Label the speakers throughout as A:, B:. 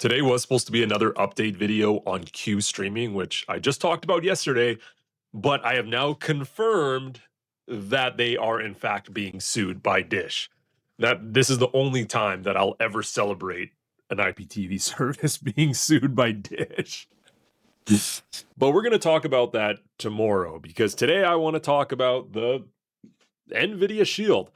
A: Today was supposed to be another update video on Q streaming, which I just talked about yesterday, but I have now confirmed that they are in fact being sued by Dish. That this is the only time that I'll ever celebrate an IPTV service being sued by Dish. But we're going to talk about that tomorrow because today I want to talk about the NVIDIA Shield.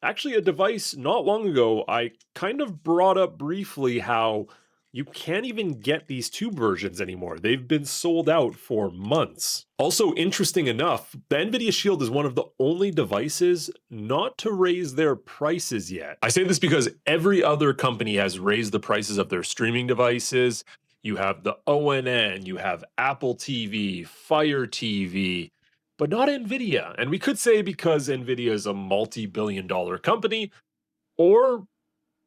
A: Actually, a device not long ago, I kind of brought up briefly how you can't even get these tube versions anymore. They've been sold out for months. Also, interesting enough, the NVIDIA Shield is one of the only devices not to raise their prices yet. I say this because every other company has raised the prices of their streaming devices. You have the ONN, you have Apple TV, Fire TV, but not NVIDIA. And we could say because NVIDIA is a multi-billion-dollar company, or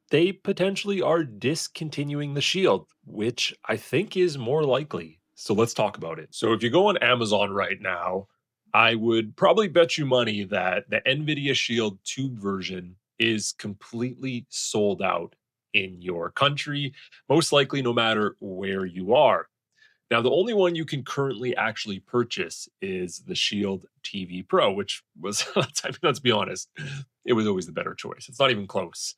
A: they potentially are discontinuing the Shield, which I think is more likely. So let's talk about it. So if you go on Amazon right now, I would probably bet you money that the NVIDIA Shield tube version is completely sold out in your country, most likely no matter where you are. Now, the only one you can currently actually purchase is the Shield TV Pro, which was, let's be honest, it was always the better choice. It's not even close,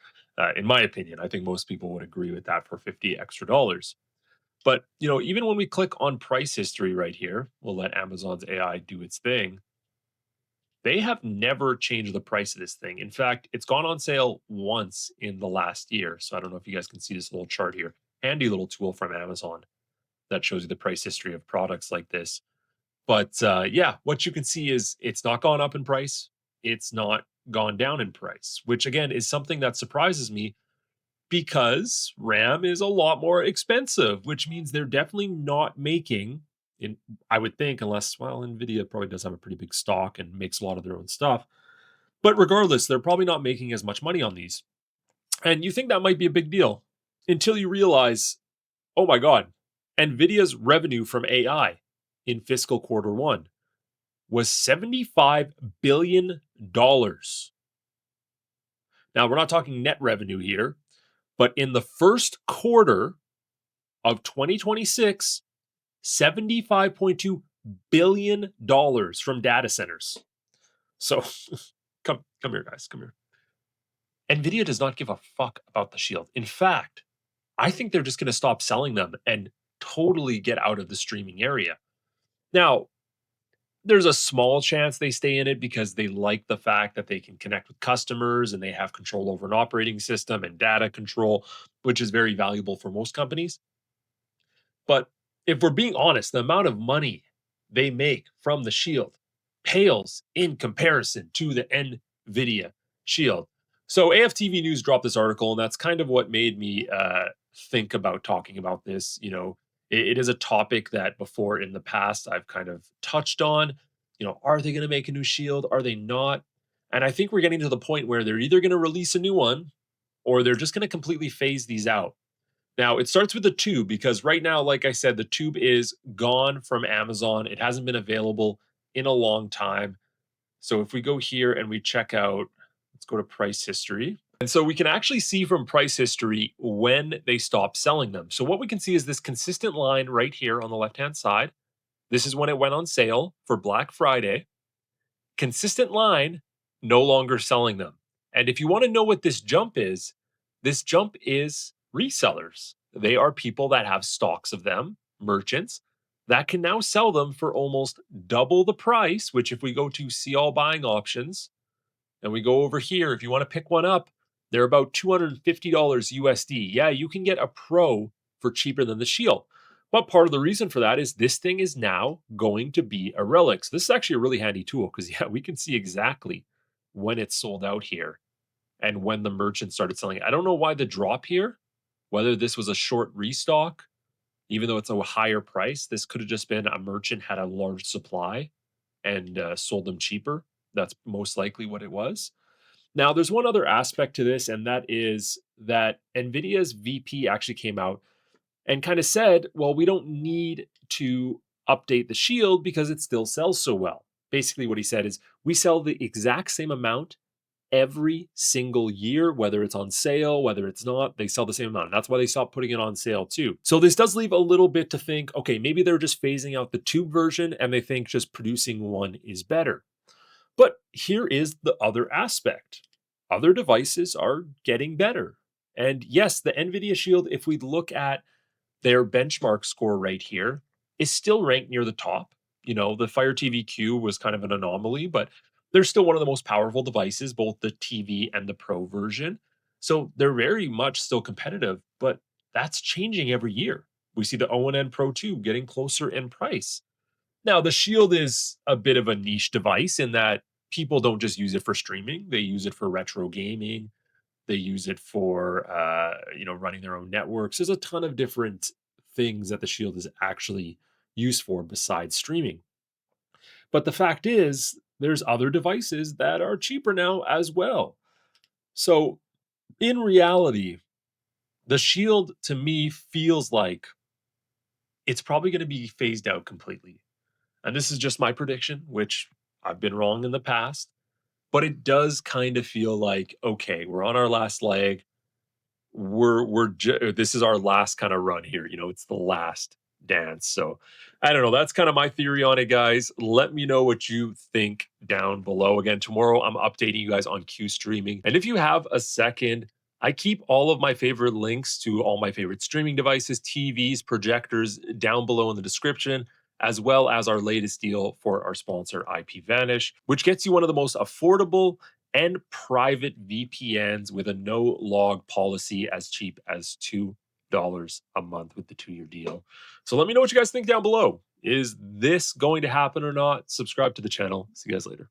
A: in my opinion. I think most people would agree with that for $50 extra. But, even when we click on price history right here, we'll let Amazon's AI do its thing. They have never changed the price of this thing. In fact, it's gone on sale once in the last year. So I don't know if you guys can see this little chart here. Handy little tool from Amazon that shows you the price history of products like this. But yeah, what you can see is it's not gone up in price. It's not gone down in price, which again is something that surprises me because RAM is a lot more expensive, which means they're definitely not making, I would think, unless, well, NVIDIA probably does have a pretty big stock and makes a lot of their own stuff. But regardless, they're probably not making as much money on these. And you think that might be a big deal until you realize, oh my God, NVIDIA's revenue from AI in fiscal quarter one was $75 billion. Now, we're not talking net revenue here, but in the first quarter of 2026, $75.2 billion from data centers. So come here, guys, come here. NVIDIA does not give a fuck about the Shield. In fact, I think they're just going to stop selling them and totally get out of the streaming area. Now, there's a small chance they stay in it because they like the fact that they can connect with customers and they have control over an operating system and data control, which is very valuable for most companies. But if we're being honest, the amount of money they make from the Shield pales in comparison to the NVIDIA Shield. So AFTV News dropped this article, and that's kind of what made me think about talking about this. It is a topic that before in the past I've kind of touched on. Are they going to make a new Shield? Are they not? And I think we're getting to the point where they're either going to release a new one or they're just going to completely phase these out. Now, it starts with the tube because right now, like I said, the tube is gone from Amazon. It hasn't been available in a long time. So if we go here and we check out, let's go to price history. And so we can actually see from price history when they stopped selling them. So what we can see is this consistent line right here on the left-hand side. This is when it went on sale for Black Friday. Consistent line, no longer selling them. And if you want to know what this jump is resellers. They are people that have stocks of them, merchants, that can now sell them for almost double the price, which if we go to see all buying options, and we go over here, if you want to pick one up, they're about $250 USD. Yeah, you can get a Pro for cheaper than the Shield. But part of the reason for that is this thing is now going to be a relic. So this is actually a really handy tool because, yeah, we can see exactly when it's sold out here and when the merchant started selling it. I don't know why the drop here, whether this was a short restock, even though it's a higher price. This could have just been a merchant had a large supply and sold them cheaper. That's most likely what it was. Now, there's one other aspect to this, and that is that NVIDIA's VP actually came out and kind of said, well, we don't need to update the Shield because it still sells so well. Basically, what he said is we sell the exact same amount every single year, whether it's on sale, whether it's not, they sell the same amount. And that's why they stopped putting it on sale too. So this does leave a little bit to think, okay, maybe they're just phasing out the tube version and they think just producing one is better. But here is the other aspect. Other devices are getting better. And yes, the NVIDIA Shield, if we look at their benchmark score right here, is still ranked near the top. You know, the Fire TV Q was kind of an anomaly, but they're still one of the most powerful devices, both the TV and the Pro version. So they're very much still competitive, but that's changing every year. We see the O&N Pro 2 getting closer in price. Now, the Shield is a bit of a niche device in that people don't just use it for streaming, they use it for retro gaming, they use it for running their own networks. There's a ton of different things that the Shield is actually used for besides streaming. But the fact is, there's other devices that are cheaper now as well. So, in reality, the Shield to me feels like it's probably going to be phased out completely. And this is just my prediction, which I've been wrong in the past, but it does kind of feel like, okay, we're on our last leg. This is our last kind of run here. You know, it's the last dance. So I don't know. That's kind of my theory on it, guys. Let me know what you think down below. Again, tomorrow I'm updating you guys on Q streaming. And if you have a second, I keep all of my favorite links to all my favorite streaming devices, TVs, projectors down below in the description, as well as our latest deal for our sponsor, IPVanish, which gets you one of the most affordable and private VPNs with a no log policy as cheap as $2 a month with the 2-year deal. So let me know what you guys think down below. Is this going to happen or not? Subscribe to the channel. See you guys later.